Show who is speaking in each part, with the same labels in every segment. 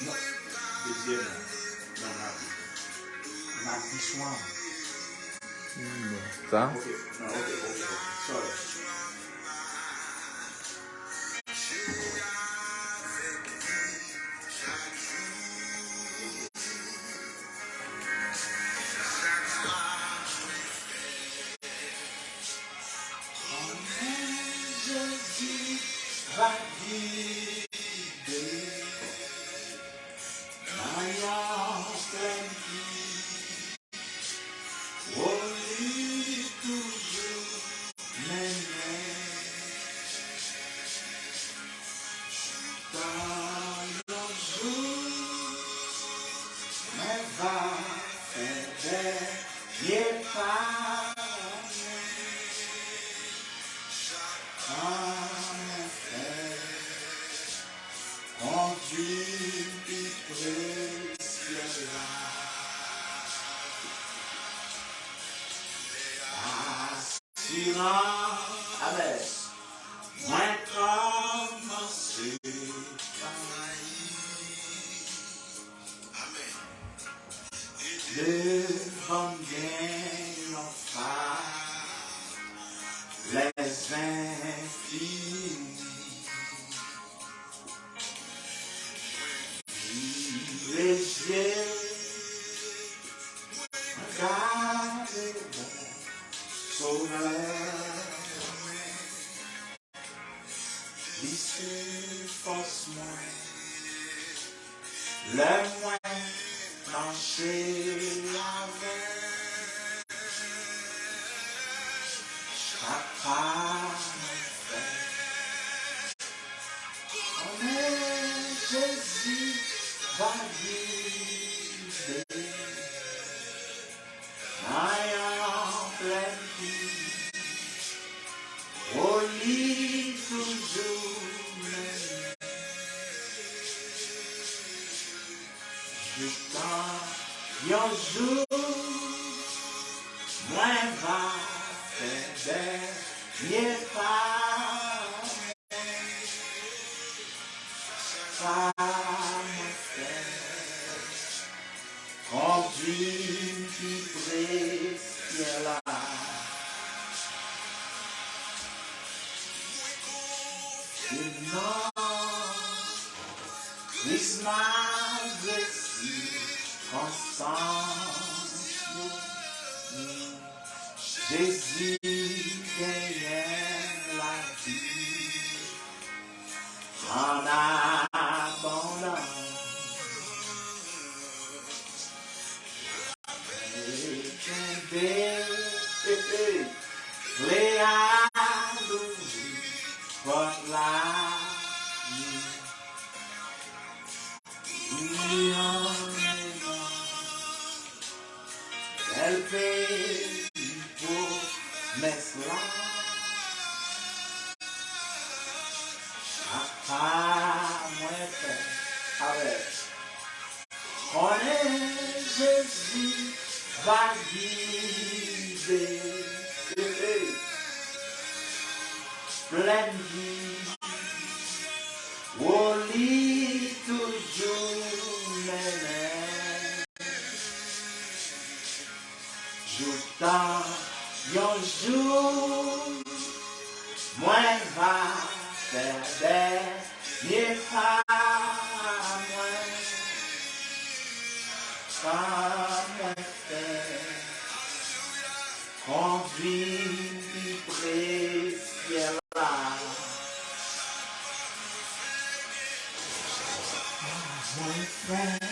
Speaker 1: Non, deuxième, non, mardi soir.
Speaker 2: Ça?
Speaker 1: Ok, non, ok, sorry. Jésus va guider Maria pleine vie, au lit toujours m'aimer. Dans le jour, mais va faire des pas. Conduis plus précieux assurant avec moins commencé devant bien l'enfer les infinis. Les yeux regardez le sauveur, lycée force-moi, le moins plancher avec, chaque pas fait, on est Jésus. Va guider, en pleine vie, au lit toujours même, jusqu'à un jour, moi va faire des pas, conduis qui précieux là. Non, Christmas ici, ensemble, Jésus gagne la vie en abondance. Elle fait pour mes slaves. Moi fait avec. On est Jésus va guider. Pleine vie. Au lit toujours mêlé. J'attends un jour, moi va faire des pas, moi faire, conduire du précieux là. Mon frère,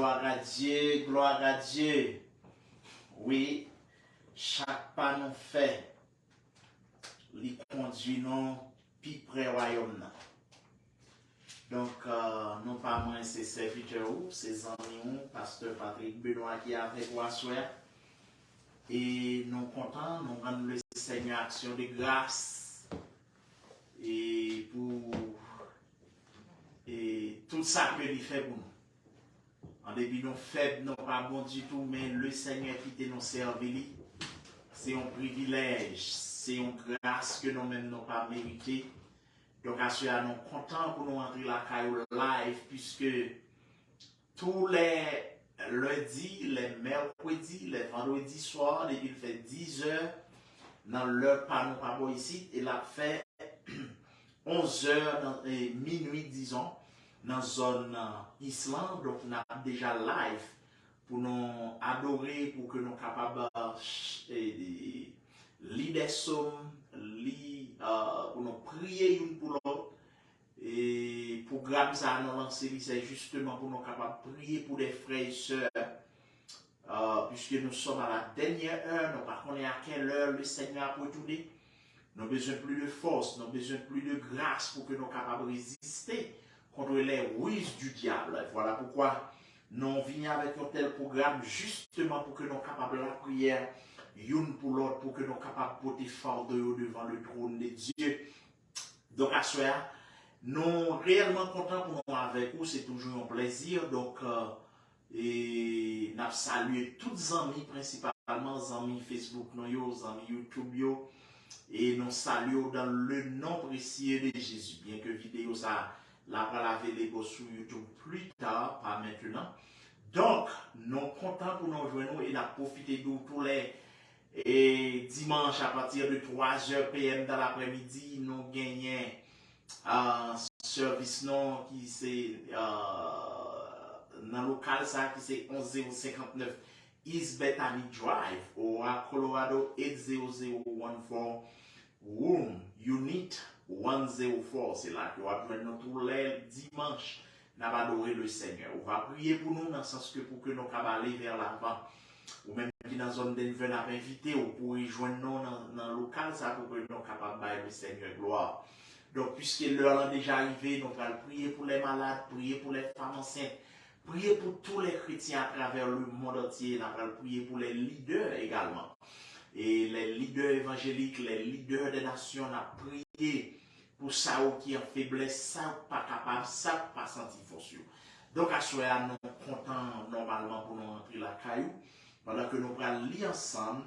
Speaker 1: gloire à Dieu, gloire à Dieu. Oui, chaque pas nous fait, il conduit nous plus près du royaume. Donc, non pas moi, c'est serviteur, c'est amis, pasteur Patrick Benoît qui est avec moi ce soir. Et nous contents, nous rendons le Seigneur action de grâce et pour tout ça que il fait pour nous. En début, nous faibles, nous pas bon du tout, mais le Seigneur qui nous servi, c'est un privilège, c'est une grâce que nous-mêmes n'avons pas mérité. Donc, à ce moment, nous sommes contents pour nous entrer la caillou live, puisque tous les lundis, les mercredis, les vendredis soirs, il fait 10 heures dans l'heure par nous ici, et il a fait 11 heures, minuit, disons, dans la zone Islande. Donc, on a déjà live pour nous adorer, pour que nous soyons capables de lire des psaumes, pour nous prier une pour l'autre. Et le programme ça nous lancé, c'est justement pour nous capables de prier pour les frères et sœurs. Puisque nous sommes à la dernière heure, nous ne connaissons à quelle heure le Seigneur a retourné. Nous avons besoin plus de force, nous avons besoin plus de grâce pour que nous soyons capables de résister contre les ruses du diable. Voilà pourquoi nous venons avec un tel programme justement pour que nous soyons capables de la prière, l'une pour l'autre, pour que nous soyons capables de porter fardeau devant le trône de Dieu. Donc à ce soir, nous sommes réellement contents pour nous avec vous, c'est toujours un plaisir. Donc, et nous saluons tous les amis, principalement les amis Facebook, les amis YouTube, et nous saluons dans le nom précieux de Jésus. Bien que la vidéo, ça la available sur YouTube plus tard, pas maintenant. Donc, nous sommes contents pour nous rejoindre et nous profiter de tous les dimanches à partir de 3h PM dans l'après-midi. Nous gagnons un service non qui c'est dans le local ça qui c'est 11059 East Bethany Drive au Colorado 80014 Room Unit 104. C'est là que nous avons tous les dimanches nous adorer le Seigneur. On va prier pour nous dans le sens que pour que nous puissions aller vers l'avant. Ou même qui dans la zone d'Enver n'a pas invité ou pour rejoindre nous dans le local ça pour que nous soyons capables de faire le Seigneur gloire. Donc, puisque l'heure est déjà arrivée, nous allons prier pour les malades, prier pour les femmes enceintes, prier pour tous les chrétiens à travers le monde entier. Nous allons prier pour les leaders également. Et les leaders évangéliques, les leaders des nations, nous allons prier pour ça qui est en faiblesse, ça pas capable, ça pas senti force. Donc, à ce moment-là, nous sommes contents normalement pour nous entrer la caillou, pendant que nous allons lire ensemble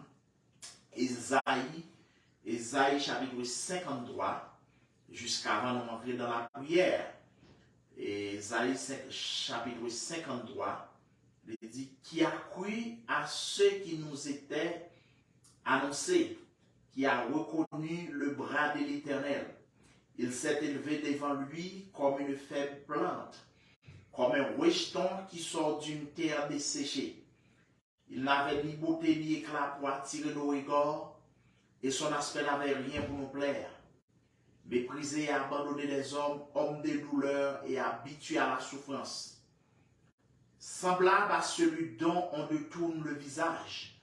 Speaker 1: Ésaïe chapitre 53. Jusqu'avant de rentrer dans la prière. Et Ésaïe chapitre 53, il dit qui a cru à ce qui nous était annoncé, qui a reconnu le bras de l'Éternel. Il s'est élevé devant lui comme une faible plante, comme un rejeton qui sort d'une terre desséchée. Il n'avait ni beauté ni éclat pour attirer nos regards, et son aspect n'avait rien pour nous plaire. Méprisé et abandonné des hommes, hommes de douleur et habitués à la souffrance. Semblable à celui dont on détourne le visage.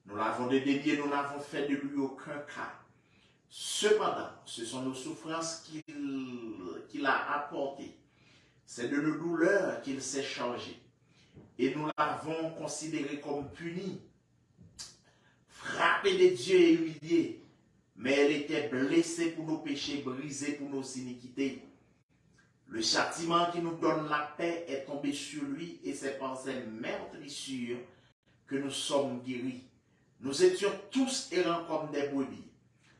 Speaker 1: Nous l'avons dédaigné, nous n'avons fait de lui aucun cas. Cependant, ce sont nos souffrances qu'il a apportées. C'est de nos douleurs qu'il s'est chargé. Et nous l'avons considéré comme puni, frappé de Dieu et humilié. Mais elle était blessée pour nos péchés, brisée pour nos iniquités. Le châtiment qui nous donne la paix est tombé sur lui et c'est par ses meurtrissures que nous sommes guéris. Nous étions tous errants comme des brebis.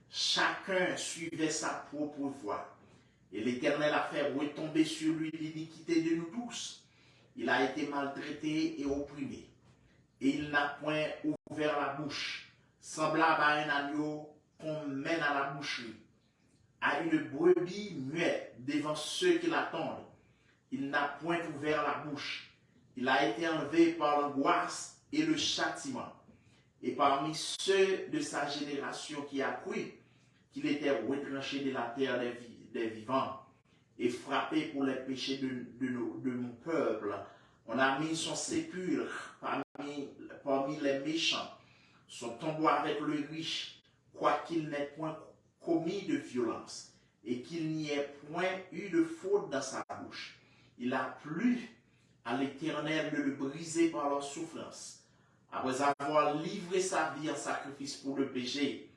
Speaker 1: Chacun suivait sa propre voie. Et l'Éternel a fait retomber sur lui l'iniquité de nous tous. Il a été maltraité et opprimé. Et il n'a point ouvert la bouche, semblable à un agneau qu'on mène à la boucherie, à une brebis muette devant ceux qui l'attendent. Il n'a point ouvert la bouche. Il a été enlevé par l'angoisse et le châtiment. Et parmi ceux de sa génération qui a cru qu'il était retranché de la terre des vivants et frappé pour les péchés de mon peuple, On a mis son sépulcre parmi les méchants, son tombeau avec le riche, quoiqu'il n'ait point commis de violence, et qu'il n'y ait point eu de faute dans sa bouche. Il a plu à l'Éternel de le briser par leur souffrance. Après avoir livré sa vie en sacrifice pour le péché,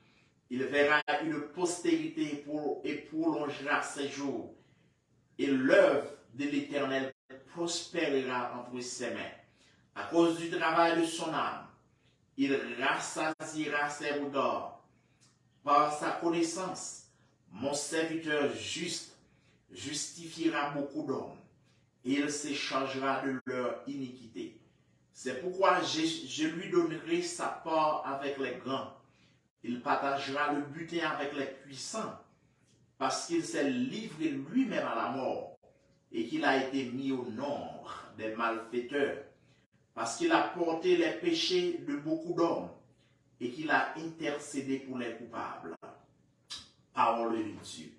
Speaker 1: il verra une postérité et prolongera ses jours. Et l'œuvre de l'Éternel prospérera entre ses mains. À cause du travail de son âme, il rassasiera ses regards. Par sa connaissance, mon serviteur juste justifiera beaucoup d'hommes, et il se chargera de leur iniquité. C'est pourquoi je lui donnerai sa part avec les grands. Il partagera le butin avec les puissants, parce qu'il s'est livré lui-même à la mort, et qu'il a été mis au nombre des malfaiteurs, parce qu'il a porté les péchés de beaucoup d'hommes, et qu'il a intercédé pour les coupables. Parole de Dieu.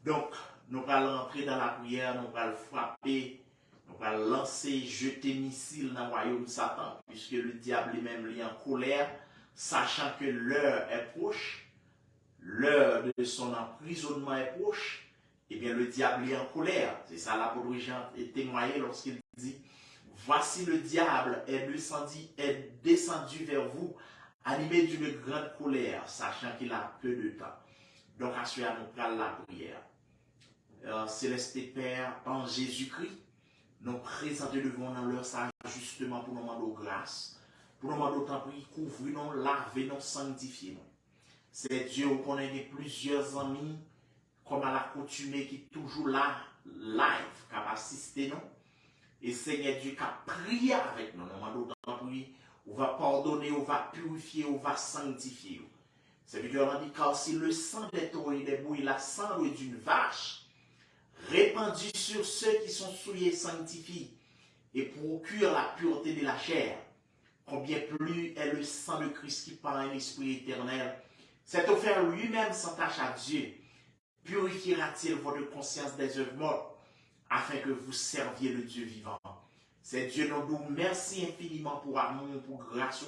Speaker 1: Donc, nous allons entrer dans la prière, nous allons frapper, nous allons lancer, jeter missile dans le royaume de Satan, puisque le diable lui-même est en colère, sachant que l'heure est proche, l'heure de son emprisonnement est proche, et bien le diable est en colère. C'est ça l'apôtre Jean est témoigné lorsqu'il dit, voici le diable est descendu vers vous, animé d'une grande colère, sachant qu'il a peu de temps. Donc, à ce moment, nous prenons la prière. Céleste Père, en Jésus-Christ, nous présentons devant nous leur ça justement pour nous demander grâce, pour nous demander tant pis, couvrir-nous, laver-nous, sanctifier-nous. C'est Dieu où on a plusieurs amis, comme à l'accoutumée, qui est toujours là, live, qui a assisté nous. Et Seigneur Dieu qui a prié avec nous, nous demandons tant pis, on va pardonner, on va purifier, on va sanctifier. C'est Dieu a dit, car si le sang des taureaux et des bouilles, la cendre d'une vache, répandu sur ceux qui sont souillés sanctifient et procure la pureté de la chair, combien plus est le sang de Christ qui par un esprit éternel s'est offert lui-même sans tâche à Dieu, purifiera-t-il votre conscience des œuvres mortes, afin que vous serviez le Dieu vivant. C'est Dieu nous merci infiniment pour amour, pour grâce,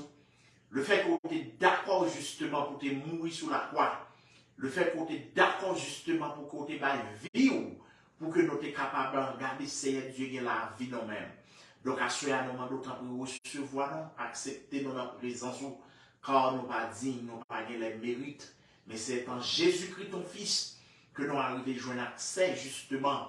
Speaker 1: le fait qu'on était d'accord justement pour te mourir sur la croix, le fait qu'on était d'accord justement pour qu'on te baille vie, pour que nous soyons capables de regarder Seigneur Dieu et la vie nous-mêmes. Donc, à ce moment, nous devons recevoir, accepter notre présence, car nous pas dignes, nous pas les mérites, mais c'est en Jésus-Christ, ton Fils, que nous arrivons à jouer un accès justement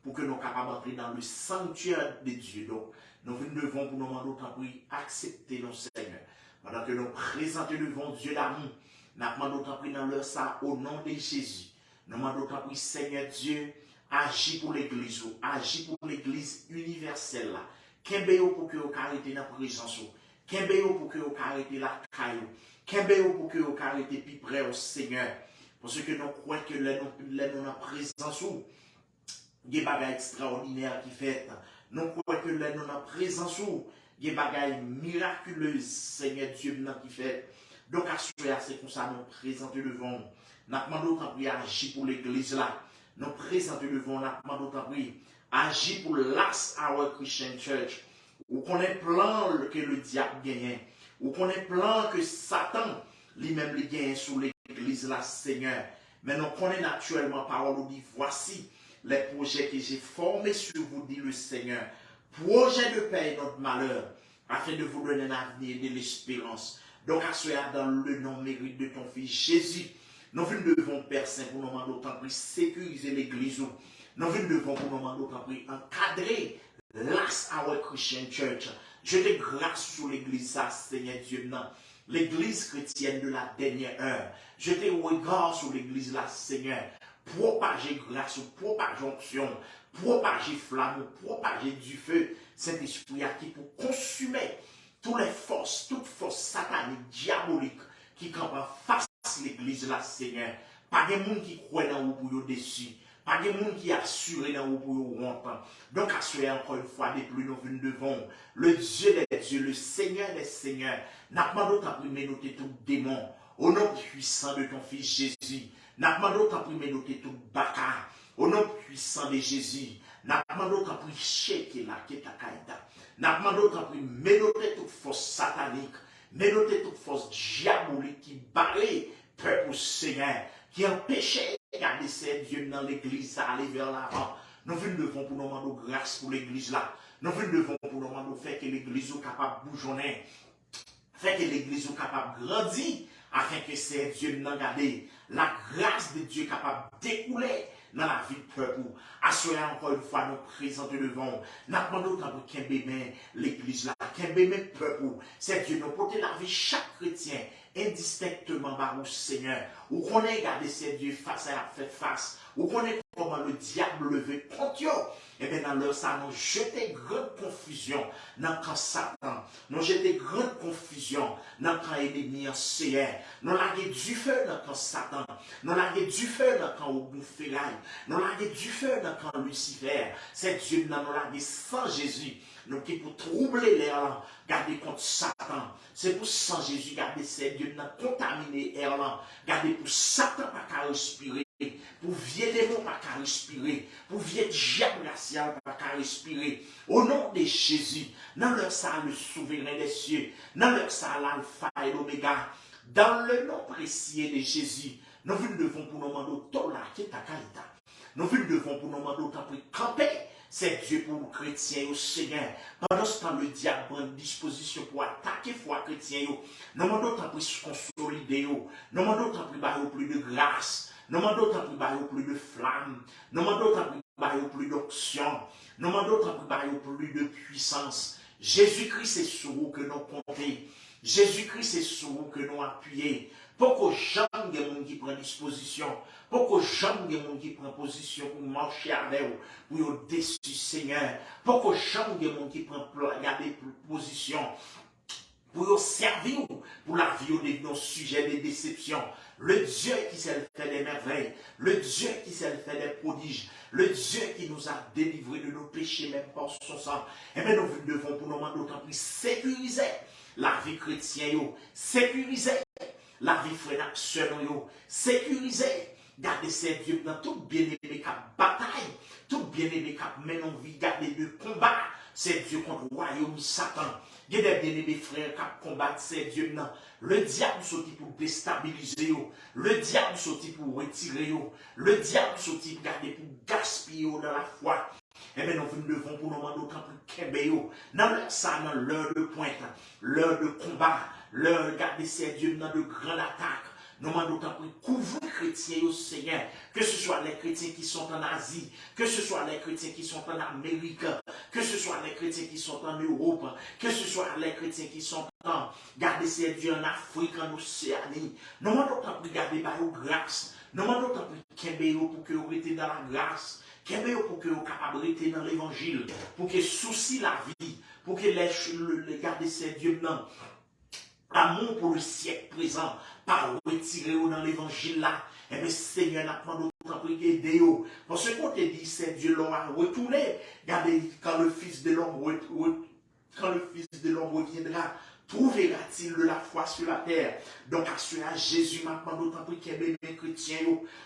Speaker 1: pour que nous soyons capables d'entrer dans le sanctuaire de Dieu. Donc, nous devons pour nous demander accepter nos Seigneurs. Pendant que nous présentons devant Dieu l'amour, nous demandons dans leur ça au nom de Jésus. Nous demandons Seigneur Dieu, agis pour l'Église, agis pour l'Église universelle là. Kembeo pour que vous arrêtez dans la présence, Kembeo pour que vous arrêtez la caillou, Kembeo pour que vous arrêtez plus près au Seigneur. Parce que nous croyons que nous dans la présence, il y a des bagages extraordinaires qui fait. Nous croyons que nous dans la présence, il y a des bagages miraculeux, Seigneur Dieu, qui fait. Donc, à ce moment-là, c'est comme ça nous présentons devant nous. Nous demandons agir pour l'Église là. Nous présentons devant nous, nous demandons agir pour Last Hour Christian Church. Ou qu'on ait plan que le diable gagne. Ou qu'on ait plan que Satan lui-même le gagne sur l'Église là, Seigneur. Mais nous connaissons naturellement parole nous dit voici les projets que j'ai formés sur vous, dit le Seigneur. Projet de paix et notre malheur, afin de vous donner un avenir et de l'espérance. Donc, à ce moment, dans le nom mérite de ton Fils Jésus, nous devons, Père Saint, pour nous demander autant plus sécuriser l'Église. Nous devons, pour nous demander autant plus encadrer Last Hour Christian Church. Je te grâce sur l'Église, ça, Seigneur Dieu, non. L'Église chrétienne de la dernière heure. Je te regarde sur l'Église, là, Seigneur. Propager grâce, propager onction, propager flamme, propager du feu. Saint-Esprit a qui pour consumer toutes les forces, toutes forces sataniques, diaboliques qui campent en face de l'Église, là, Seigneur. Pas de monde qui croit dans vous pour vous dessus. Pas de monde qui assure dans vous pour vous entendre. Donc, assurez encore une fois, des plus nous venons devant le Dieu des dieux, le Seigneur des seigneurs. N'a pas d'autre imprimer noter tout démon. Au nom puissant de ton Fils Jésus. N'a pas d'autre imprimer noter tout bâtard. Au nom puissant de Jésus, nous demandons qu'à prier qui là, qui est ta caïda. Nous demandons qu'à prier, ménoter toute force satanique, ménoter toute force diabolique qui barrait peuple Seigneur, qui empêchait de garder ces dieux dans l'église à aller vers l'avant. Nous venons pour nous demander grâce pour l'église là. Nous venons pour nous demander faire que l'église soit capable de bougeonner, faire que l'église soit capable de grandir, afin que ces dieux n'en gardent la grâce de Dieu capable de découler dans la vie de peuple. Assurez encore une fois nous présenter devant. Nous demandons pour qu'un bébé l'église là, qu'un bébé peuple. C'est Dieu nous porter la vie chaque chrétien indistinctement par le Seigneur. Ou qu'on ait gardé ces dieux face à faire face. Ou qu'on ait comment le diable levé contre eux. Et bien dans leur ça, nous jeté grande confusion dans le camp Satan. Nous jeté grande confusion dans le camp ennemi en Seigneur. Nous lagué du feu dans le camp Satan. Nous lagué du feu dans le camp Ogunferail. Nous lagué du feu dans le camp Lucifer. C'est Dieu nous lagué sans Jésus. Nous qui pour troubler l'air, garder contre Satan. C'est pour sans Jésus, garder ces dieux nous contaminer l'air, garder pour Satan pas qu'à respirer. Pour vieux démon pas qu'à respirer, pour vieux diable racial pas qu'à respirer. Au nom de Jésus, dans leur salle le souverain des cieux, dans leur salle l'alpha et l'oméga, dans le nom précieux de Jésus, nous devons pour nous demander tout là qui est ta qualité. Nous devons pour nous demander pour camper. C'est Dieu pour les chrétiens au Seigneur. Pendant ce temps, le diable prend disposition pour attaquer foi chrétien. Nous demandons pour se consolider. Nous demandons pour plus de grâce. Nous demandons pour plus de flamme. Nous demandons pour plus d'onction. Nous demandons pour plus de puissance. Jésus-Christ est sur vous que nous comptons. Jésus-Christ est sur vous que nous appuyons. Pour que jamais de monde qui prend disposition, pour que jamais de monde qui prend position pour marcher avec vous, pour au-dessus Seigneur, pour que jamais de monde qui prend garder position, pour servir pour la vie de nos sujets de déception. Le Dieu qui s'est fait des merveilles, le Dieu qui s'est fait des prodiges, le Dieu qui nous a délivrés de nos péchés, même par son sang. Et bien nous devons pour nous demander d'autant plus sécuriser la vie chrétienne, sécuriser la vie frère sœur, sécuriser, garder ces dieux dans tout bien-aimé cap bataille, tout bien-aimé cap mène en vie, garder de combat, ces dieux contre le royaume Satan. Il y a des bien-aimés frères qui combattent ces dieux. Le diable sorti pour déstabiliser, le diable sorti pour retirer, le diable sorti pour garder, pour gaspiller dans la foi. Eh bien, nous devons pour nous demander autant pour Kébéo. Dans l'heure de pointe, l'heure de combat, l'heure de garder ces dieux dans de grandes attaques. Nous demandons autant pour couvrir les chrétiens au Seigneur, que ce soit les chrétiens qui sont en Asie, que ce soit les chrétiens qui sont en Amérique, que ce soit les chrétiens qui sont en Europe, que ce soit les chrétiens qui sont en garder ces dieux en Afrique, en Océanie. Nous demandons autant pour garder par grâce. Nous demandons autant pour Kébéo pour que vous restez dans la grâce. Pour que vous capables de dans l'évangile, pour que soucie la vie, pour que les garder ces dieux dans l'amour pour le siècle présent, par retirer dans l'évangile là, et bien Seigneur n'a pas d'autre pour aider. Parce qu'on te dit, ces dieux l'ont retourné. Regardez, quand le Fils de l'homme reviendra, trouvera-t-il de la foi sur la terre? Donc, assurez à Jésus, maintenant, d'autant plus qu'il y a des chrétiens.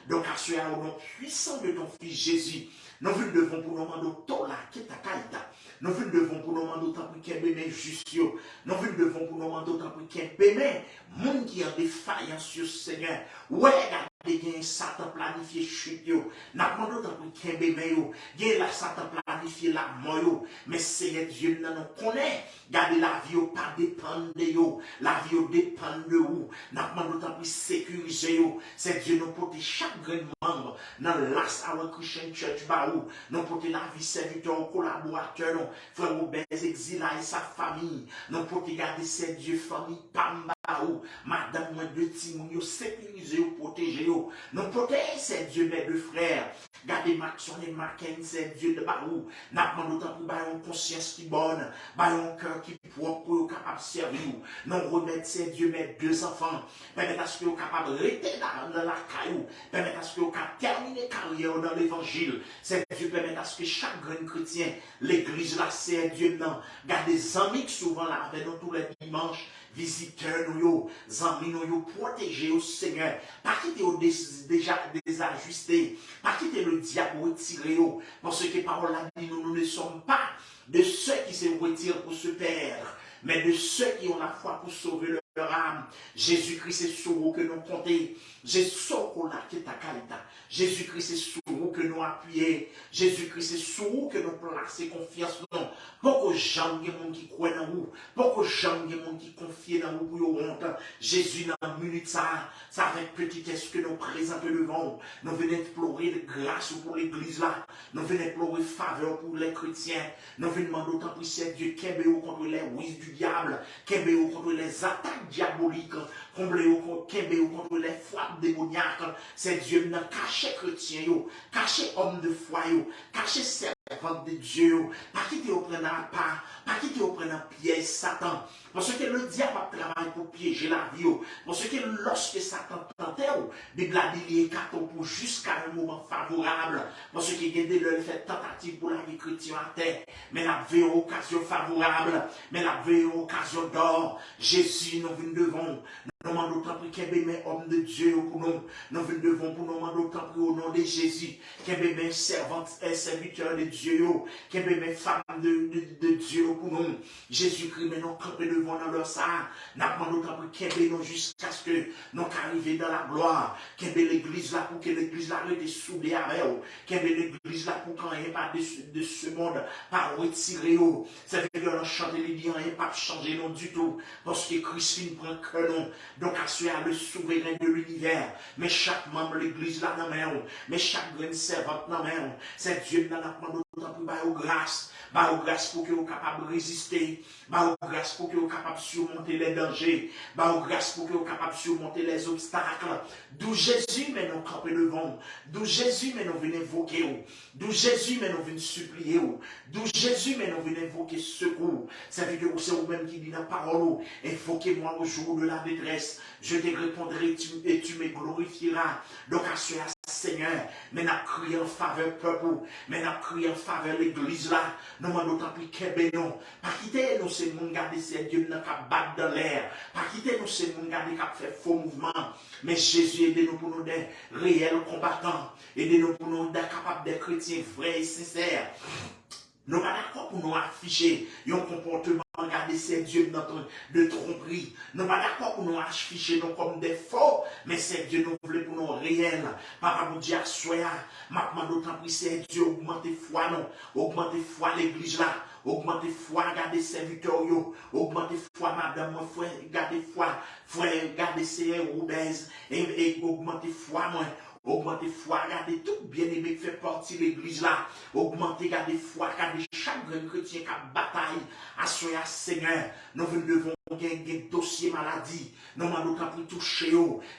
Speaker 1: Donc, assurez au nom puissant de ton Fils Jésus. Nous devons pour nous demander tout là, qui est ta qualité. Nous devons pour nous demander d'autant plus qu'il y a des justes. Nous devons pour nous demander d'autant plus qu'il y a des monde qui a défaillance sur le Seigneur. Ouais, regardez, Satan planifié chute. Nous demandons d'autant plus qu'il y a des bébés. La Satan planifié la mort. Mais Seigneur Dieu, nous connaît. Gardez la vie, pas dépendre de vous. La vie dépend de vous. Nous demandons d'autant plus sécuriser. C'est Dieu nous porte chaque grand membre dans l'As Our Christian Church. Nous portons la vie serviteur, collaborateur, frère Robert Exila et sa famille. Nous portons garder ces dieux famille Pamba, madame de Timounio, sécuriser, protéger. Nous portons ces dieux mes deux frères. Gardez Maxon et Mackenzie, ces dieux de Barou. Nous demandons autant pour avoir une conscience qui bonne, un cœur qui propre pour capable de servir. Nous remettre ces dieux mes deux enfants. Permettez à ce que vous capable de rester dans la caillou. Permettez à ce que vous capable de terminer carrière dans l'évangile. C'est Dieu permet à ce que chaque grand chrétien, l'église là, c'est Dieu non. Gardez des amis qui souvent là avec nous tous les dimanches. visiteurs nous, amis nous, protégez au Seigneur. Pas quitter déjà désajusté, pas quitter le diable retiré, parce que parole a dit, nous ne sommes pas de ceux qui se retirent pour se perdre, mais de ceux qui ont la foi pour sauver leur âme. Jésus-Christ est sur vous que nous comptons. Jésus-Christ est sur vous que nous appuyons. Jésus-Christ est sur vous que nous plaçons confiance. Beaucoup de gens qui croient dans vous. Beaucoup de gens qui confient dans vous pour honte. Jésus, dans la minute, ça avec petitesse que nous présentons devant. Nous venons implorer de grâce pour l'église là. Nous venons implorer faveur pour les chrétiens. Nous venons demander autant pour Dieu qu'embéo contre les ruses du diable, qu'embéo contre les attaques diaboliques, qu'embéo contre les frappes démoniaques. C'est Dieu qui a caché chrétien, caché homme de foi, caché servante de Dieu, pas qui te prenne à part, pas qui te prenne à piège Satan. Parce que le diable a travaillé pour piéger la vie. Parce que lorsque Satan tentait, la Bible a dit qu'il pour jusqu'à un moment favorable. Parce qu'il y a des fait tentative pour la vie chrétienne à terre. Mais la vie occasion favorable. Mais la vie occasion d'or. Jésus nous vient devant. Nous demandons autant pour qu'il y ait des hommes de Dieu pour nous. Nous venons devant pour nous demander autant pour au nom de Jésus. Qu'il y ait des servantes et serviteurs de Dieu. Qu'il y ait des femmes de Dieu pour nous. Jésus-Christ, mais nous camper devant dans leur sang. Nous demandons autant pour qu'il y ait nous jusqu'à ce que nous arrivions dans la gloire. Qu'il y ait l'église là pour que l'église là reste soudée avec vous. Qu'il y ait l'église là pour qu'on n'ait pas de ce monde, pas retirer. Ça veut dire que nous chanter les liens, il n'y a pas changer non du tout. Parce que Christ prend que non. Donc, assurer le souverain de l'univers. Mais chaque membre de l'église là dans la main, mais chaque graine servante dans la main, c'est Dieu qui nous demande autant pour bailler grâce. Bailler grâce pour que vous capable de résister. Bailler grâce pour que vous capable de surmonter les dangers. Bailler grâce pour que vous capable de surmonter les obstacles. D'où Jésus, mais nous camper devant. D'où Jésus, mais nous venons invoquer. D'où Jésus, mais nous venons supplier. D'où Jésus, mais nous venons invoquer secours. Ça veut dire que c'est vous-même qui dit dans la parole. Invoquez-moi au jour de la détresse. Je te répondrai et tu me glorifieras. Donc, assure Seigneur, mais n'a crié en faveur peuple, mais n'a crié en faveur l'église là. Nous demandons tant pis qu'est non. Pas quitter nous, c'est mon garder ces dieux qui battent dans l'air. Pas quitter nous, c'est mon garder qui fait faux mouvement. Mais Jésus, aidez-nous pour nous des réels combattants. Aidez-nous pour nous des capables des chrétiens vrais et sincères. Nous ne sommes pas d'accord pour nous afficher un comportement, regarder ces dieux de tromperie. Nous ne sommes pas d'accord pour nous afficher comme des faux, mais ces dieux nous voulons pour nous réels. Papa nous dit à soi, maintenant d'autant plus ces dieux augmentez foi, non, augmentez foi l'église là, augmentez foi, regardez serviteurs, augmentez foi madame, frère, regardez foi, frère, regardez ces obèses, et augmentez foi, moi. Augmentez foi, regardez tout bien-aimé qui fait partie de l'église là. Augmentez, regardez foi, regardez chaque grand chrétien qui a bataille. Assoyez à Seigneur. Nous devons gagner des dossiers maladie. Nous demandons pour toucher.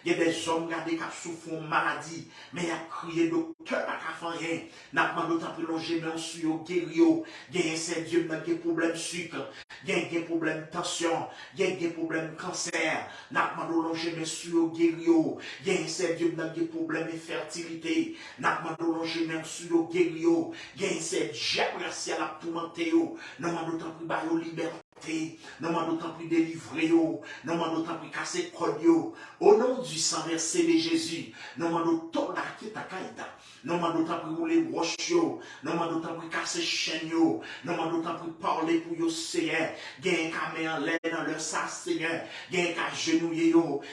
Speaker 1: Il y a des hommes regardez, qui souffrent de maladie. Mais il y a crié docteur, pas qu'à faire rien. Nous demandons pour longer main sur guérir. Il y a un Dieu qui a des problèmes de sucre. Il y a des problèmes de tension. Il y a des problèmes de cancer. Nous demandons longer main sur guérir. Il y a un Dieu qui a des problèmes fertilité, n'a pas prolongé même sur le guério, gagne cette diable raciale à tourmenter, n'a pas d'autant plus bailler liberté, n'a pas d'autant plus délivrer, n'a pas d'autant plus casser code, au nom du sang versé de Jésus, n'a pas d'autant plus ta caïta, n'a pas d'autant plus rouler roche, n'a pas d'autant plus casser chaîne, n'a pas d'autant plus parler pour yo Seigneur, gagne camé en l'air dans leur sang Seigneur, gagne qu'à genouiller,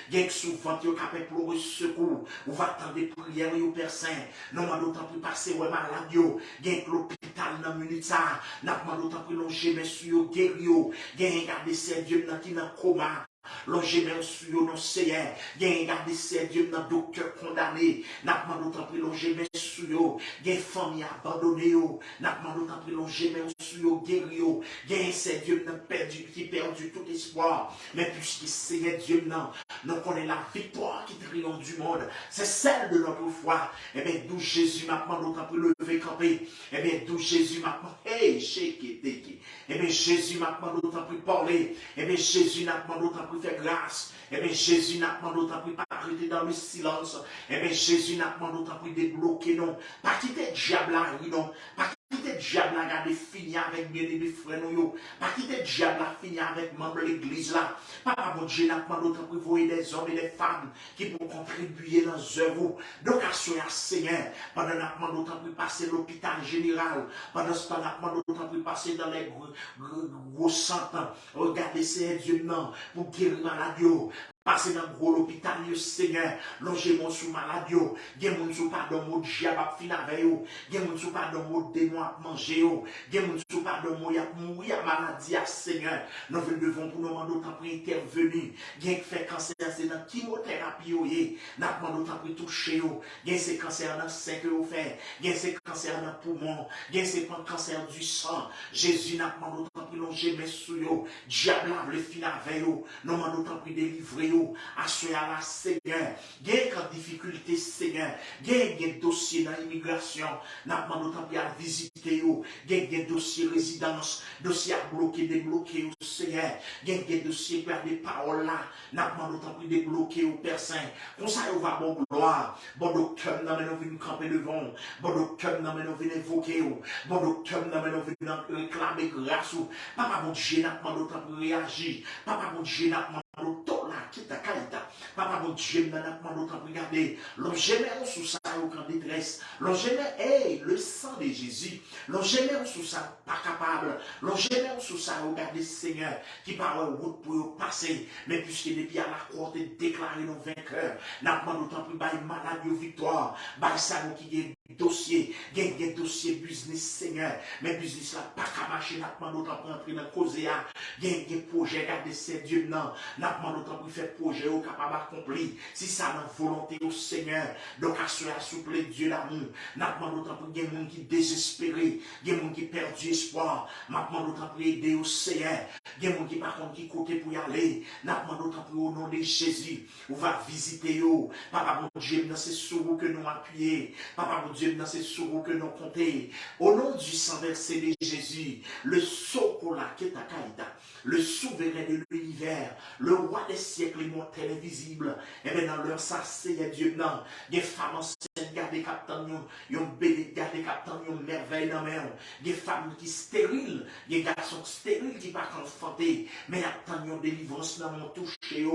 Speaker 1: gagne souvent yo capé pour secours, ou va attendre prière au Père Saint, nous demandons d'autant plus passer au malade, gagne l'hôpital dans la minute, nous demandons d'autant plus longer, messieurs, guérir, gagne garder ces dieux qui dans le coma. Longer même sur nos Seigneur, gagne garder ces dieux dans le docteur condamné, n'a pas d'autant plus longer même sur gagne famille abandonnée, n'a pas d'autant plus longer même sur guéri, gagne ces dieux qui perdu tout espoir, mais puisque Seigneur Dieu nous connaît la victoire qui triomphe du monde, c'est celle de notre foi, et bien d'où Jésus maintenant d'autant plus levé camper, et bien d'où Jésus maintenant, hey, shake it, et bien Jésus maintenant d'autant plus parler, et bien Jésus maintenant d'autant plus faire grâce. Et bien Jésus n'a pas d'autant plus pas arrêter dans le silence. Et bien Jésus n'a pas d'autant plus débloquer non. Pas quitter le diable là, non. Pas quitter le diable a gardé fini avec bien-aimés frères nous. Pas quitter diable a fini avec membre de l'église là. Papa, mon Dieu, n'a pas d'autre pour voyer des hommes et des femmes qui vont contribuer dans l'œuvre. Donc, assurez à Seigneur, pendant n'a pas d'autre pour passer l'hôpital général, pendant ce temps, n'a pas d'autre pour passer dans les gros centres. Regardez, c'est Dieu, non, pour guérir maladie. Passer dans le gros hôpital, Seigneur, longez mon sous maladie, gen moun sou pas dans mot diable a fin avec yo, gen moun sou pas dans mot démon a manger yo, gen moun sou pas dans mot y a mourir maladie à Seigneur. Nous devons pour nous demander autant pour intervenir. Gen fait cancer c'est dans chimiothérapie yo yé, n'a demandé autant pour toucher yo, gen c'est cancer dans sein que yo fait, gen c'est cancer dans poumon, gen c'est cancer du sang. Jésus n'a demandé autant pour longer mes sous yo, diable a le fin avec yo, nous demandons autant pour délivrer yo. Assurez à la Seigneur, il y a une difficulté Seigneur, il y a un dossier dans l'immigration, n'a pas d'autant pour visiter, il y a un dossier résidence, dossier à bloquer, débloquer au Seigneur, il y a un dossier pour des paroles là, n'a pas d'autant pour débloquer au Père Saint. Comme ça, il va bon gloire, bon docteur, nous venons camper devant, bon docteur, nous venons invoquer, bon docteur, nous venons réclamer grâce, papa mon Dieu, n'a pas d'autant pour réagir, papa mon Dieu, n'a pas papa, mon Dieu, n'a pas d'autre pour regarder. L'on jamais sous ça au grand détresse. L'on jamais, le sang de Jésus. L'on jamais sous ça pas capable. L'on jamais sous ça regarder Seigneur qui parle route pour passer. Mais puisque depuis à la croix, tu déclaré nos vainqueurs. N'a pas d'autre pour bailler maladie aux victoire. Bailler ça qui est dossier. Gagne dossier business Seigneur. Mais business là, pas qu'à marcher. N'a pas d'autre pour entrer dans la cause. Gagne projet, garder ces dieux. Non. N'a pas d'autre pour faire projet au capable accompli. Si ça dans volonté au Seigneur, donc assurer à souple Dieu l'amour. N'a pas d'autre pour des gens qui désespérés, des gens qui perdent espoir. N'a pas d'autre pour aider au Seigneur. Des gens qui par contre qui côté pour y aller. N'a pas d'autre pour au nom de Jésus. On va visiter yo. Papa mon Dieu, dans ces sourds que nous appuyons. Papa mon Dieu, dans ces sourds que nous comptons. Au nom du sang versé de Jésus, le sokola ketakaïta, le souverain de l'univers, le roi des siècles immortels et visibles, et bien dans leur ça, c'est Dieu, non, des femmes enceintes, gardez captain, yon béni, gardez captain, yon merveille dans mer, des femmes qui stériles, des garçons stériles qui pas enfanter, mais attendent yon délivrance dans mon touché,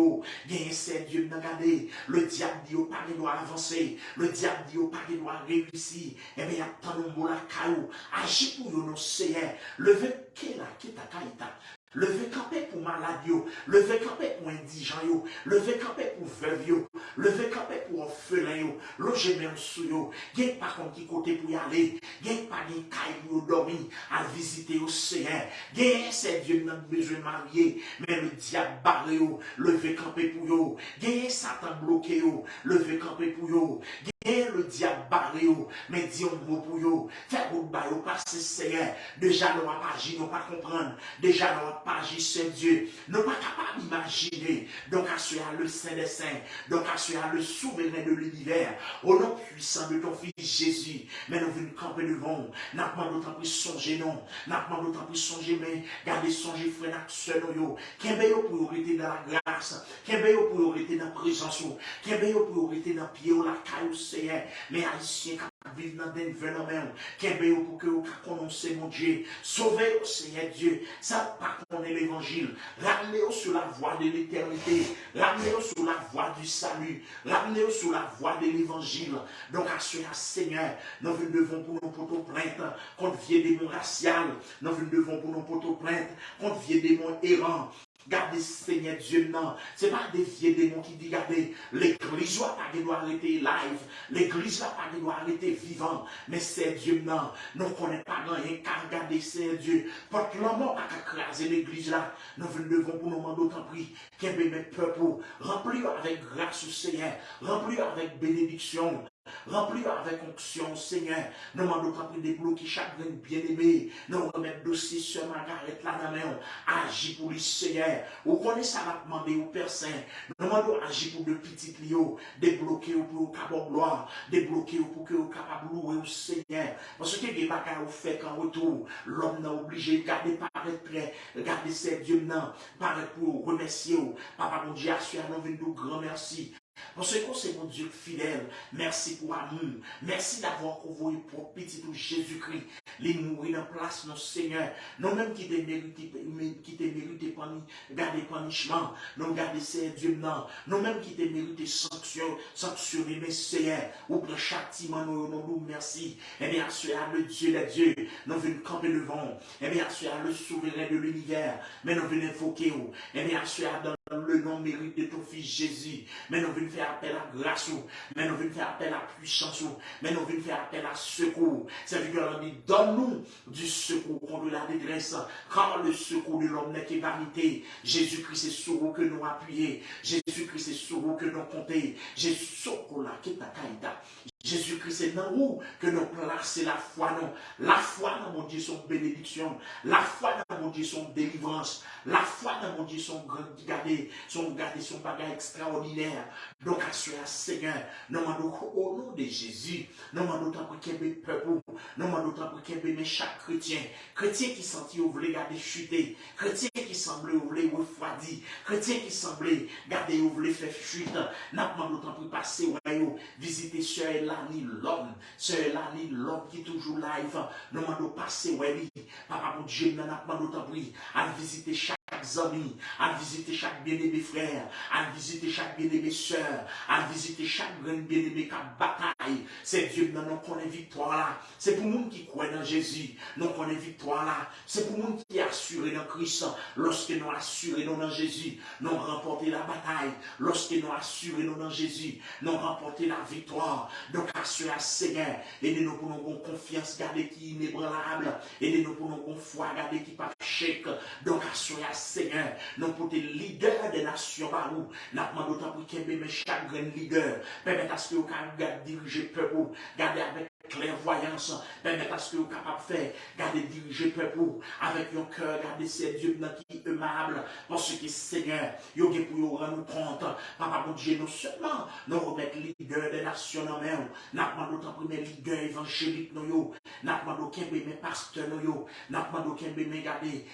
Speaker 1: bien c'est Dieu, regardez, le diable dit au pas doit avancer, le diable dit au pas doit réussir, et bien attendons mon la caillou, agis pour yon Seigneur, levez qui la qui ta caïta. Levez camper pour maladie, levez camper pour indigent, levez camper pour veuve, levez camper pour orphelin, logez même sous yo, gen par contre qui côté pour y aller, gen pas gen caille pour dormir, à visiter au Seigneur, gen c'est Dieu n'a besoin de marier, mais le diable barré yo, levez camper pour yo, gen Satan bloqué yo, levez camper pour yo, gen le diable barré yo, mais dis un mot pour yo, faire good bye yo, passer Seigneur, déjà nous pas agir, nous pas comprendre, déjà nous pas agir c'est Dieu, nous pas capable d'imaginer, donc assurer le Saint des Saints, donc assurer le souverain de l'univers, au nom puissant de ton Fils Jésus, mais nous venons camper devant, n'a pas d'autant plus songer non, n'a pas d'autant plus songer, mais gardez songer frère n'a yo, qui est meilleur pour arrêter dans la grâce, qui est meilleur pour arrêter dans la présence, qui est meilleur pour arrêter dans le pied ou la caille Seigneur, mais haïtien vivre dans des phénomènes, qui est meilleur pour que vous connaissiez mon Dieu, sauvez au Seigneur Dieu, ça pas connaître l'évangile, ramenez-vous sur la voie de l'éternité, ramenez-vous sur la voie du salut, ramenez-vous sur la voie de l'évangile, donc assurez Seigneur, nous devons pour nos poteaux plaintes contre vieux démons raciales, nous devons pour nos poteaux plaintes contre vieux démons errants. Gardez Seigneur Dieu, non. Ce n'est pas des vieux démons qui disent, regardez, l'église doit arrêter live, l'église doit arrêter vivant, mais c'est Dieu, non. Nous ne connaissons pas rien, car regardez, c'est Dieu. Porte l'homme pas craser l'église là, nous devons pour nous demander autant prix, qu'un bébé peuple, remplir avec grâce au Seigneur, remplir avec bénédiction. Remplir avec onction, Seigneur. Nous demandons de débloquer chaque bien-aimé. Nous remettre dossier sur Margaret là dans la main. Agis pour le Seigneur. Vous connaissez ça, va demander au Père Saint. Nous demandons agir pour de petits lios. Débloquer pour le capable gloire. Débloquer pour que vous capable louer au Seigneur. Parce que les bagages vous fait qu'en retour, l'homme n'a obligé de garder paraître prêt. Regardez ces dieux, non. Paraître pour remercier. Papa, mon Dieu, assure nous de grand merci. Parce que c'est mon Dieu fidèle. Merci pour l'amour. Merci d'avoir envoyé pour petit Jésus-Christ. Les mourir en place, nos Seigneur. Nous-mêmes qui te mérité garder punishment. Nous garder ces Dieu. Nous-mêmes qui te mérité sanctionner, mes Seigneur. Ou pour châtiment, nous merci. Et bien, assurer le Dieu, les dieux. Nous venons camper devant. Et bien, assurer le souverain de l'univers. Mais nous venons invoquer. Et bien, assurer dans le nom mérite de ton fils Jésus. Mais nous venons faire appel à grâce. Mais nous venons faire appel à puissance. Mais nous venons faire appel à secours. C'est que l'on dit, donne-nous du secours contre la détresse. Car le secours de l'homme n'est que vanité. Jésus-Christ est sur vous que nous appuyons. Jésus-Christ est sur vous que nous comptons. Jésus-Christ là qui t'a caïda. Jésus-Christ est dans vous que nous plaçons la foi. Non. La foi dans mon Dieu, son bénédiction. La foi dans mon Dieu, son délivrance. La foi dans mon Dieu, son bagage extraordinaire. Donc, assurez à Seigneur, nous demandons au nom de Jésus, nous demandons pour qu'il y ait peuple, nous demandons pour qu'il y ait chaque chrétien qui sentit ou voulait garder chuter, chrétien qui semblait ou voulait refroidir, chrétien qui semblait garder ou voulait faire chute, nous demandons pour passer au visiter Sœur Elani, l'homme qui est toujours live, nous demandons passer au Papa mon Dieu, nous demandons pour à visiter chaque amis, à visiter chaque bien-aimé frère, à visiter chaque bien-aimé soeur, à visiter chaque bien-aimé qui bataille. C'est Dieu qui nous connaît victoire là. C'est pour nous qui croient dans Jésus, nous connaît victoire là. C'est pour nous qui assurés dans Christ. Lorsque nous assurés dans Jésus, nous remporter la bataille. Lorsque nous assurés dans Jésus, nous remporter la victoire. Donc assurez à Seigneur, aidez-nous pour nous confiance, garder qui est inébranlable. Aidez-nous pour nous foi, garder qui pas chèque. Donc assurez à Seigneur, nous pour les leaders des nations, nous demandons pour qu'il y ait chaque grand leader, permettre à ce que vous diriger le peuple, garder avec clairvoyance, permettre à ce que vous êtes capable de faire, garder diriger le peuple avec un cœur, garder ces dieux qui sont aimables, parce que Seigneur, vous avez pour vous rendre compte, Papa mon Dieu, non seulement nous remettre leader des nations en main, nous demandons pour les leaders évangéliques, nous demandons qu'il y ait mes pasteurs, nous demandons qu'il y ait mes garder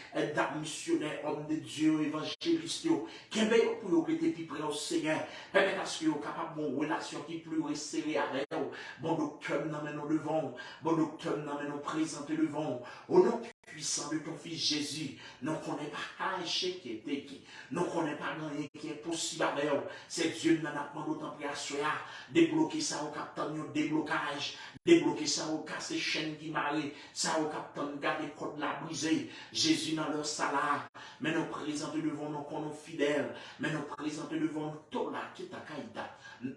Speaker 1: missionnaires, hommes de Dieu, évangélistes, qu'il y ait pour vous être plus près au Seigneur, permettre à ce que vous êtes capable de une relation qui est plus resserrée avec vous, bon docteur, nous devons, bon docteur, nous présenter devant, au nom puissant de ton fils Jésus, nous ne connaissons pas échec qui était qui, nous ne connaissons pas rien qui est possible avec vous, c'est Dieu qui nous a demandé autant de prière, débloquer ça au capitaine, déblocage, débloquer ça au casser chaîne qui marée, ça au capitaine, garder code la brisée, Jésus dans leur salaire, mais nous présentons devant nous qu'on est fidèles, mais nous présentons devant nous tout là qui est à Kaïda,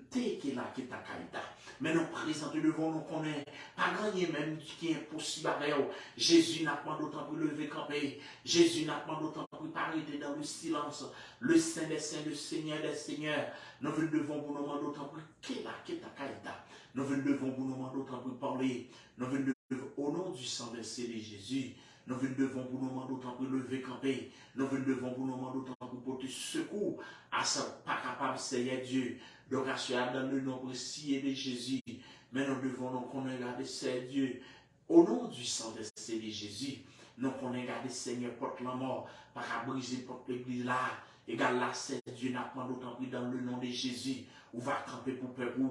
Speaker 1: qui là qui est à Kaïda, mais nous présentons devant nous qu'on est pas rien même qui est impossible avec vous, Jésus n'a pas d'autant pour lever camper, Jésus n'a pas d'autant pour arrêter dans le silence, le Saint des Saints, le Seigneur des Seigneurs, nous venons devant vous nous demandons autant pour qui là qui est à Kaïda, nous venons devant vous nous demandons autant pour parler, nous venons devant au nom du sang versé de Jésus, nous venons devant vous nous demandons autant pour lever camper, nous venons devant vous nous demandons autant pour porter secours à ce pas capable Seigneur Dieu, donc à ce dans le nom précis de Jésus, mais nous devons nous connaître Seigneur Dieu, au nom du sang versé de Jésus, nous connaissons Seigneur porte la mort, par à briser porte l'église là, égal là, c'est Dieu n'a pas d'autant pris dans le nom de Jésus, ou va camper pour peuple,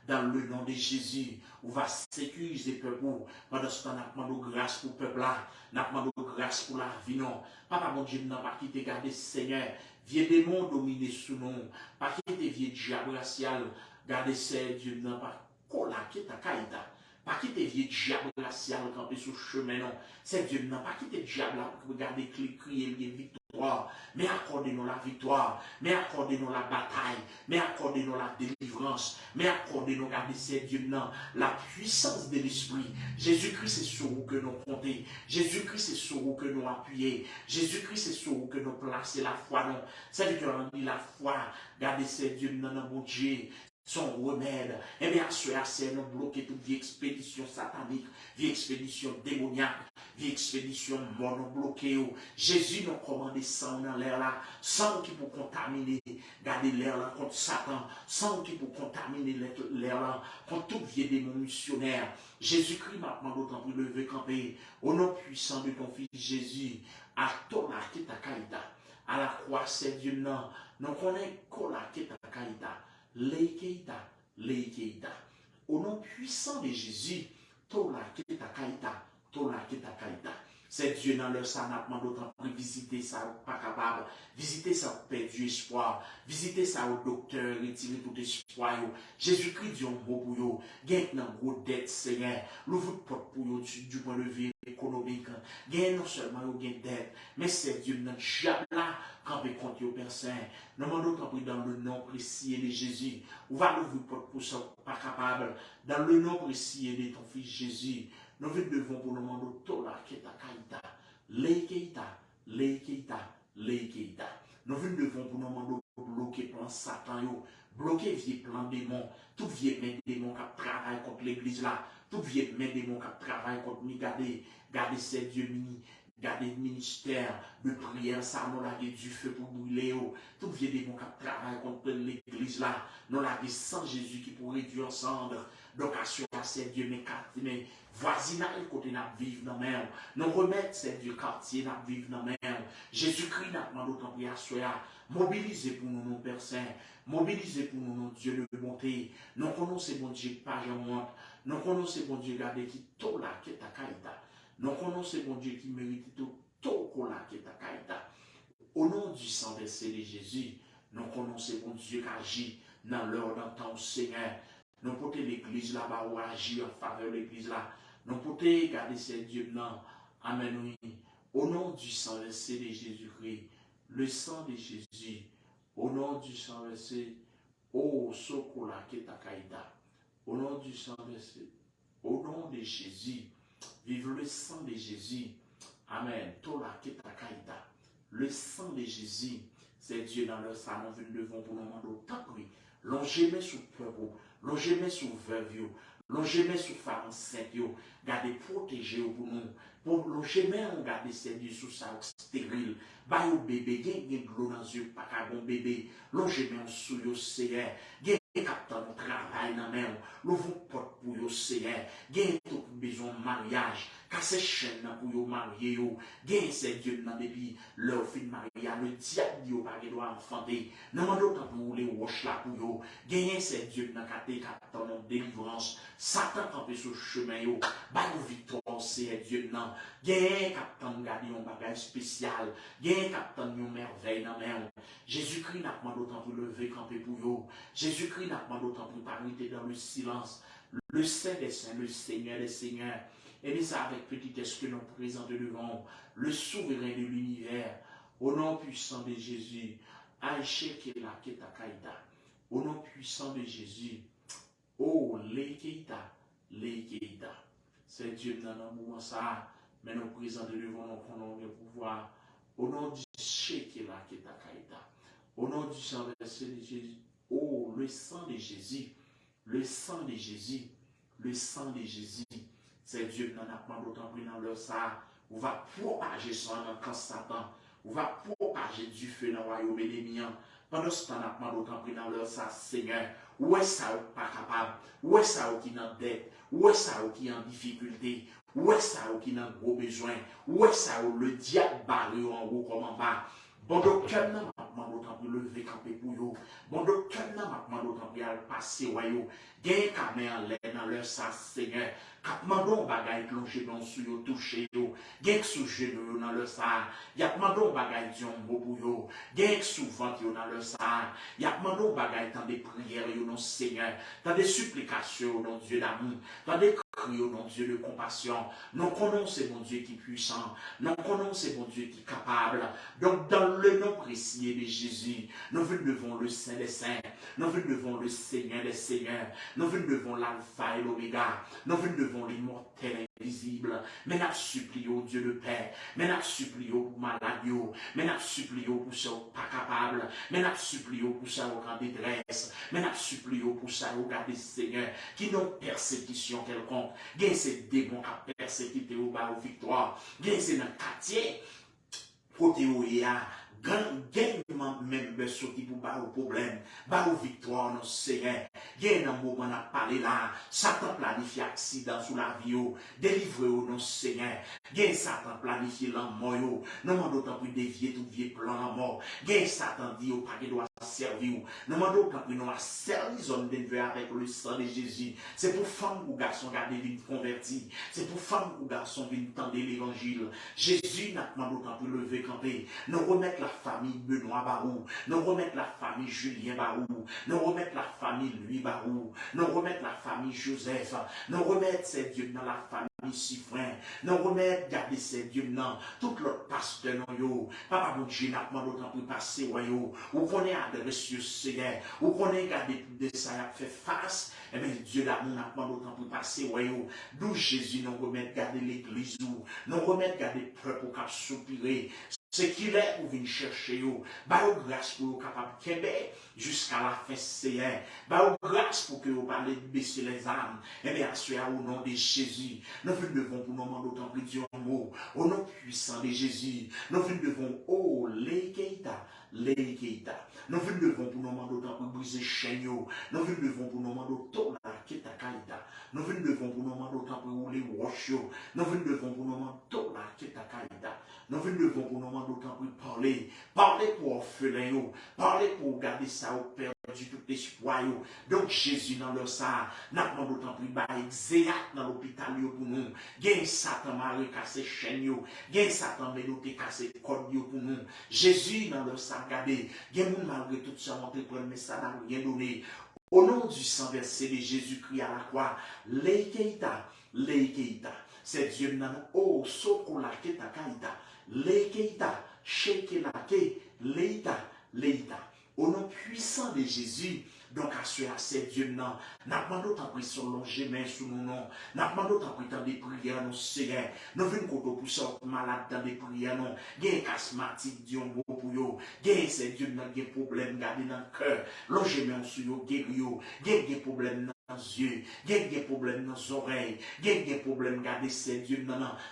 Speaker 1: dans le nom de Jésus, ou va sécuriser peuple, pendant ce temps, n'a pas de grâce pour peuple là, n'a pas de grâce pour la vie, non. Papa, mon Dieu, n'a pas quitté garder Seigneur, vieux démon dominé sous nous, pas quitté vieux diable racial, garder Seigneur Dieu, n'a pas colla qui est à Kaïda. Pas quitter vieux diable racial camper sur le chemin, non. C'est Dieu n'a pas quitté le diable pour regarder crier les victoires. Mais accordez-nous la victoire. Mais accordez-nous la bataille. Mais accordez-nous la délivrance. Mais accordez-nous, regardez, c'est Dieu non, la puissance de l'esprit. Jésus-Christ est sur vous que nous comptons. Jésus-Christ est sur vous que nous appuyons. Jésus-Christ est sur vous que nous plaçons la foi, non. C'est Dieu a dit la foi. Regardez, c'est Dieu non, mon Dieu. Son remède, et bien, c'est nous bloquer toute vie expédition satanique, vie expédition démoniaque, vie expédition mort, nous bloquer. Jésus nous commande sang dans l'air là, sang qui pour contaminer, garder l'air là contre Satan, sang qui pour contaminer l'air là contre toute vie démon missionnaire. Jésus-Christ m'a demandé autant pour lever camper, au nom puissant de ton fils Jésus, à ton arquet à Kaïda, à la croix, c'est Dieu non, nous connaissons qu'on la qui est à Kaïda. leikeita, leikeita. Au nom puissant de Jésus, tola kita kaita, tola kita kaita. C'est Dieu dans leur sang, n'a pas d'autant plus visiter ça, pas capable. Visiter ça, perdu espoir. Visiter ça au docteur, retirer tout espoir. Jésus-Christ dit un mot pour vous. Gagne une grosse dette, Seigneur. L'ouvre de porte pour vous du point de vue économique. Gagne non seulement une dette, mais c'est Dieu notre diable là, quand vous comptez au Père Saint. Nous demandons tant pis dans le nom précieux de Jésus. Ou va l'ouvrir de porte pour ça, pas capable. Dans le nom précieux de ton fils Jésus. Nous devons pour nous demander tola kita kaita, leikeita, leikeita, leikeita. Nous devons pour nous demander bloquer plan Satan, bloquer vieux plan démon, tout vieux démon qui travaille contre l'église là, tout vieux démon qui travaille contre nous, garder ces dieux mini. Gardez le ministère de prière, ça, nous avons du feu pour brûler. Tout vieux démon qui travaille contre l'église là, nous avons sans Jésus qui pourrait réduire ensemble. Donc, assurer ces dieux, mais voisinage, côté n'a vivre dans la mer. Nous remettre ces dieux quartier, n'a vivre dans la mer. Jésus-Christ n'a pas d'autant prière, mobilisez pour nous, nos Père Saint. Mobilisez pour nous, nos Dieu de bonté. Nous connaissons bon Dieu, pas jamais. Nous connaissons bon Dieu, gardez qui tout là, qui est à Kaïta. Nous connaissons bon Dieu qui mérite tout là qui est à Kaïta. Au nom du sang versé de Jésus, nous connaissons bon Dieu qui agit dans l'heure d'un temps, Seigneur. Nous pouvons l'église là-bas ou agir en faveur de l'église là. Nous pouvons garder ces dieux là. Amen. Au nom du sang versé de Jésus-Christ, le sang de Jésus, au nom du sang versé, oh, Sokola Ketakaïda, au nom du sang versé, au nom de Jésus, vive le sang de Jésus. Amen. Tola Ketakaïda, le sang de Jésus, c'est Dieu dans leur sang. Nous devons pour nous demander autant de longez-moi sous peuple, longez-moi sous veuve, longez-moi sous femme enceinte, gardez protégez pour nous. Pour longez-moi, gardez ces dieux sous ça stérile. Bah au bébé, gagne de l'eau dans les yeux, pas qu'un bon bébé. Longez-moi sous le Seigneur. Captain de travail dans la main, l'ouvre porte pour vous, Seigneur. Gagne tout besoin de mariage, casse chaîne pour vous marier. Gagne ces dieux dans des pays, leur fin de mariage, le diable dit au pari doit enfanter. Non, mais d'autant pour les roches là pour vous. Gagne ces dieux dans le captain de délivrance. Satan campé sur le chemin, bah vous victoire, c'est Dieu non. Gagne captain de garder un bagage spécial. Gagne captain de merveille dans la main. Jésus-Christ n'a pas d'autant pour lever camper pour vous. Jésus-Christ n'a pas d'autant pour parler dans le silence. Le Saint des Saints, le Seigneur des Seigneurs. Et bien ça avec petitesse que nous présentons devant le souverain de l'univers. Au nom puissant de Jésus. Aïché Kela Ketakaïda. Au nom puissant de Jésus. Oh, Lekeita, Lekeita. C'est Dieu dans le mouvement ça. Mais nous présentons devant nous prenons le pouvoir. Au nom du Shekela Ketakaïda. Au nom du sang versé de Jésus. Oh, le sang de Jésus, le sang de Jésus, le sang de Jésus. C'est Dieu qui n'en a pas d'autant plus dans leur ça. On va propager son camp Satan. On va propager du feu dans le royaume des miens. Pendant ce temps, on n'a pas d'autant plus dans leur ça, Seigneur. Où est ça pas capable? Où est ça qui est en dette? Où est ça qui est en difficulté? Où est ça qui est en gros besoin? Où est ça où le diable barre en haut comme en bas? Bon docteur n'a pas d'autant plus lever camper pour vous. Bon docteur n'a pas d'autant plus passer wayo. Gagne camé en l'air dans leur sens Seigneur. Cap mandon bagay plongé dans sous yo toucher yo. Gagne sous genou dans leur sens. Y'a mandon bagay dion mot pour yo. Gagne sous ventre yo dans leur sens. Y'a mandon bagay dans des prières yo non Seigneur. Dans des supplications non Dieu d'amour. Dans des cris au nom Dieu de compassion. Nous connaissons mon Dieu qui est puissant. Nous connaissons mon Dieu qui est capable. Donc dans le nom précieux de Jésus, nous venons devant le Saint des Saints. Nous venons devant le Seigneur des Seigneurs. Nous venons devant l'Alpha et l'Oméga. Nous venons devant l'immortel invisible. Mais nous supplions Dieu le Père. Mais nous supplions pour maladies. Mais nous supplions pour ceux pas capables. Mais nous supplions pour ceux en détresse. Mais nous supplions pour ceux au Seigneur qui n'ont persécution quelconque. Gagne ces démons qui ont persécuté au bas aux victoires. Gagne ces quartiers. Côté où il y a gagne même sorti pour bas au problème, bas aux victoires, non Seigneur. Gagne un moment à parler là, Satan planifie accident sous la vie, délivrer au non Seigneur. Gagne Satan planifie la mort, non d'autant plus dévier tout vieux plan en mort. Gagne Satan dit au pas qu'il doit servir. Nous demandons autant que nous à servir zone d'envers avec le sang de Jésus. C'est pour femmes ou garçons garder vie convertie. C'est pour femmes ou garçons venir tendre l'évangile. Jésus n'a demandé autant pour lever camper. Nous remettre la famille Benoît Barou. Nous remettre la famille Julien Barou. Nous remettre la famille Louis Barou. Nous remettre la famille Joseph. Nous remettre ces dieux dans la famille Siffrin. Nous remettre garder ces dieux dans tout l'autre pasteur yo. Papa bon Dieu n'a demandé autant pour passer wayo. Ou qu'on est adressé au Seigneur. Ou qu'on est gardé de ça a fait face. Eh bien Dieu l'amour n'a demandé autant pour passer wayo. D'où Jésus nous remettre garder l'église ou nous remettre garder le peuple pour cap soupirer. Ce qu'il est pour venir chercher yo. Bah grâce pour vous capable de jusqu'à la fin Seigneur. Bah grâce pour que vous parlez de baisser les âmes. Eh bien assurez au nom de Jésus. Nous devons pour nous demander autant plus Dieu en mot. Au nom puissant de Jésus. Nous devons oh leikeita. Nous devons pour nous demander autant pour briser chaîne yo. Nous devons pour nous demander autant la kita kaita. Nous devons pour nous demander autant pour rouler wash yo. Nous devons pour nous demander autant la kita kaita. Nous devons pour nous demander autant pour parler. Parler pour orphelin, parler pour garder ça au Père du tout espoir. Donc Jésus dans leur ça, n'a pas d'autant plus bas, Zéat dans l'hôpital pour nous. Gain Satan Marie cassé chaîne, gain Satan méloté cassé code pour nous. Jésus dans leur ça, regardez, gain malgré tout ça, montré pour mais ça n'a rien donné. Au nom du sang versé de Jésus-Christ à la croix, leikeita. C'est Dieu dans oh sokola keta kaita. Leikeita, shekelake, leita. Au nom puissant de Jésus, donc à ce assez Dieu non, n'a pas d'autre pris sur longer main sous nos noms, n'a pas d'autre pris dans des prières nos Seigneur, nous venons côté pour sortir malade dans des prières non, gain asthmatique Dieu bon pour yo, gain c'est Dieu n'a des problèmes garder dans le cœur, longer main sur yo guérir yo, gain des problèmes dans les yeux, gain des problèmes dans les oreilles, gain des problèmes garder c'est Dieu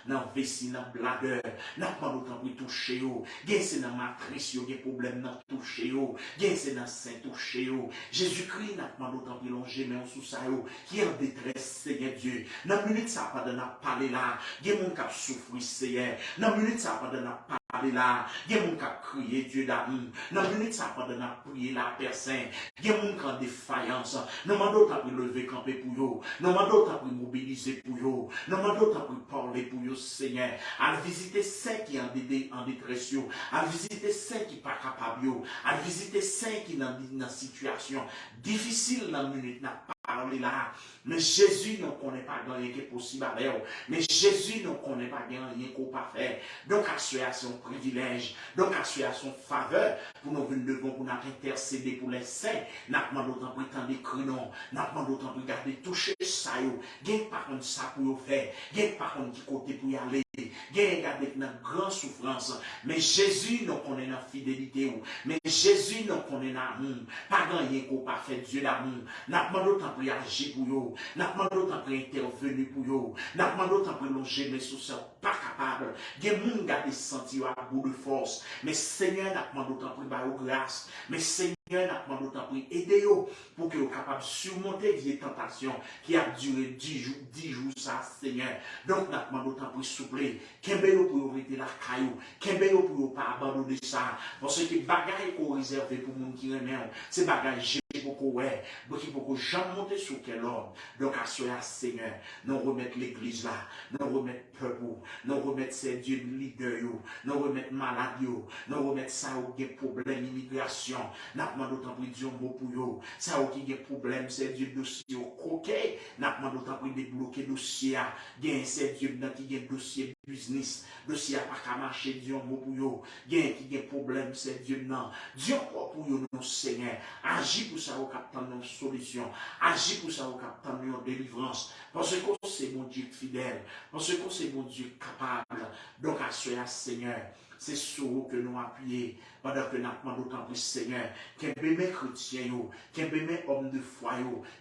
Speaker 1: dans vessie dans bladeur, n'a pas d'autre pris toucher yo, gain c'est dans matrice yo, gain problème dans toucher yo, gain c'est dans sein toucher yo. Jésus-Christ n'a pas d'autant plus longé, mais on sous ça, qui est en détresse, Seigneur Dieu. Dans la minute, ça n'a pas de parler là. Il y a mon qui a souffert, Seigneur. Dans la minute, ça n'a pas de parler là. Il y a mon qui a crié Dieu d'amour. Dans la minute, ça n'a pas de prier la personne. Il y a mon qui a défaillance. Non, mais d'autres ont lever camper pour eux. Non, mais d'autres ont mobiliser pour eux. Non, mais d'autres ont parler pour eux, Seigneur. À visiter ceux qui sont en détresse. À visiter ceux qui ne sont pas capables. À visiter ceux qui sont dans situation difficile dans la minute n'a pas parlé là. Mais Jésus ne connaît pas rien qui est possible à faire. Mais Jésus ne connaît pas rien qu'on peut pas faire. Donc à son privilège, donc à son faveur, pour nous devons pour nous intercéder pour les saints. N'a pas d'autant plus temps d'écrire non. N'a pas d'autant plus garder toucher ça. Gain par contre ça pour faire. Gain par contre qui côté pour y aller. Gain garder dans grande souffrance. Mais Jésus nous connaît dans fidélité. Mais Jésus nous connaît dans amour. Pas rien qu'on pas fait Dieu d'amour. N'a pas d'autant plus agir pour vous. N'a pas d'autant plus intervenir pour vous. N'a pas d'autant plus longer mais sous ça pas capable. Des gens garder senti à bout de force. Mais Seigneur n'a pas d'autant plus par grâce. Mais Seigneur n'a pas d'autant plus aider vous pour que vous capable de surmonter des tentations qui a duré 10 jours ça Seigneur. Donc n'a pas d'autant plus souple. Qu'un pour arrêter la caillou. Qu'un pour pas abandonner ça. Parce que bagaille qu'on réserve pour les gens qui remettent, c'est bagaille beaucoup qui beaucoup jamais monter sur quel ordre. Donc à ce Seigneur, nous remettre l'église là, nous remettre peuple, nous remettre ces dieux leaders, nous remettre malades, nous remettre ça où il y a problème d'immigration, nous demandons d'autant plus Dieu mot pour eux, ça où il y a problème, c'est Dieu dossier coquet, nous demandons d'autant plus débloquer dossier, gain c'est Dieu qui a dossier business, dossier pas qu'à marcher Dieu mot pour eux, gain qui a problème c'est Dieu non, Dieu pour eux non Seigneur, agis pour ça au captant une solution, agis pour ça au captant une délivrance, parce que c'est mon Dieu fidèle, parce que c'est mon Dieu capable. Donc à ce Seigneur, c'est sur vous que nous appuyons pendant que nous demandons d'autant plus Seigneur, qu'un bébé chrétien, qu'un bébé homme de foi,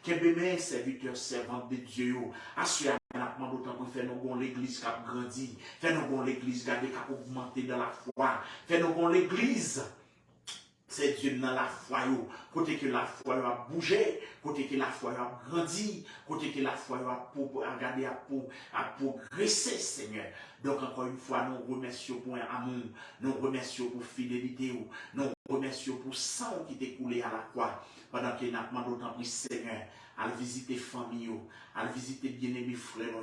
Speaker 1: qu'un bébé serviteur servant de Dieu, à ce nous demandons d'autant plus faire nous l'église qui a grandi, faire nous l'église qui a augmenté dans la foi, faire nous l'église C'est Dieu dans la foi, côté que la foi a bougé, côté que la foi a grandi, côté que la foi a regardé à progresser, Seigneur. Donc, encore une fois, nous remercions pour un amour, nous remercions pour fidélité, nous remercions pour sang qui t'est coulé à la croix, pendant que nous demandons d'autant plus, Seigneur, à visiter les familles, à visiter bien-aimés frères,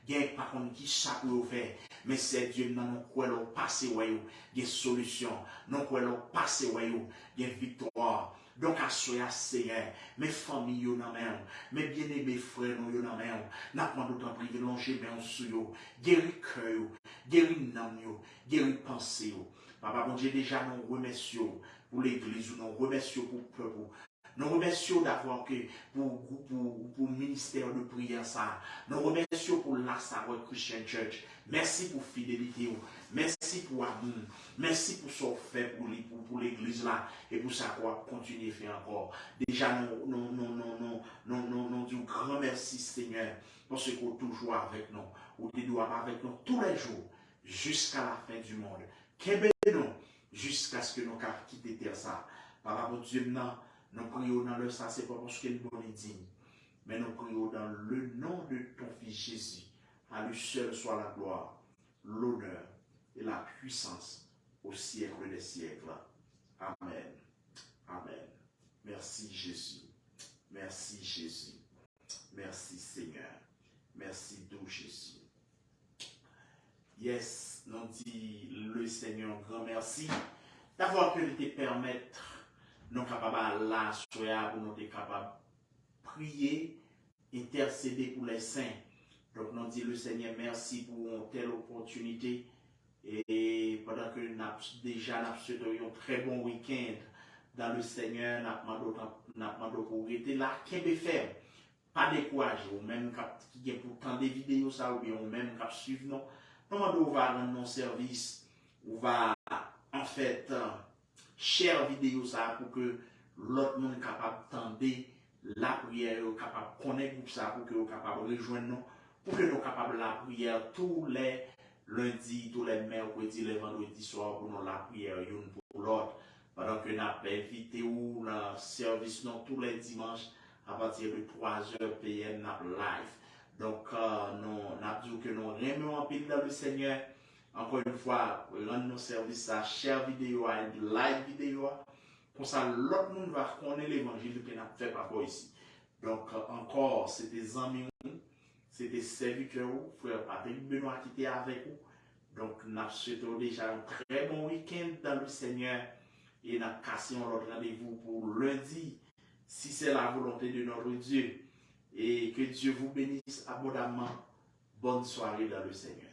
Speaker 1: il y a par contre qui chaque fait, mais c'est Dieu dans nous quoi l'on passe, il y a solution, nous quoi l'on passe, il y a victoire. Donc, à ce Seigneur, mes familles, mes bien-aimés frères, nous demandons d'autant plus de longer, mais on sous guérir cœur, guérir l'âme, guérir pensée. Papa, bon Dieu, déjà nous remercions pour l'église, nous remercions pour le peuple. Nous remercions d'avoir que pour le ministère de prière ça. Nous remercions pour la Nazareth Christian Church. Merci pour fidélité. Merci pour amour. Merci pour ce fait pour l'église là. Et pour ça qu'on va continuer à faire encore. Déjà, nous disons grand merci Seigneur. Parce que vous êtes toujours avec nous. Vous êtes avec nous tous les jours. Jusqu'à la fin du monde. Qu'aimez-nous jusqu'à ce que nous quittions terre ça. Papa, mon Dieu, nous prions dans le sang, c'est pas parce qu'il est bon et digne, mais nous prions dans le nom de ton Fils Jésus. À lui seul soit la gloire, l'honneur et la puissance au siècle des siècles. Amen. Amen. Merci Jésus. Merci Jésus. Merci Seigneur. Merci doux Jésus. Yes, nous dit le Seigneur grand merci d'avoir pu te permettre nous capables là, pour nous être capables de prier, intercéder pour les saints. Donc, nous dit le Seigneur merci pour une telle opportunité. Et pendant que nous avons déjà un très bon week-end dans le Seigneur, nous demandons pour rester là, qu'est-ce que faire? Pas décourager, ou même qui est pourtant des vidéos, ça, ou bien même qui suivre nous. Nous demandons va rendre nos services, on va en fait. Share vidéo ça pour que l'autre monde capable d'entendre la prière, capable de connaître groupe ça pour que vous capable de rejoindre nous, pour que nous capable la prière tous les lundis, tous les mercredis, les vendredis soirs pour nous la prière une pour l'autre. Pendant que nous avons invité ou dans service non tous les dimanches à partir de 3h PM live. Donc nous avons dit que nous remettons en pile dans le Seigneur. Encore une fois, rendre nos services à share vidéo, à like vidéo, pour ça l'autre monde va connaître l'évangile que nous avons fait par ici. Donc encore, c'était amis, c'était serviteurs, frère Patrick Benoît qui était avec vous. Donc nous souhaitons déjà un très bon week-end dans le Seigneur et nous cassons notre rendez-vous pour lundi, si c'est la volonté de notre Dieu. Et que Dieu vous bénisse abondamment. Bonne soirée dans le Seigneur.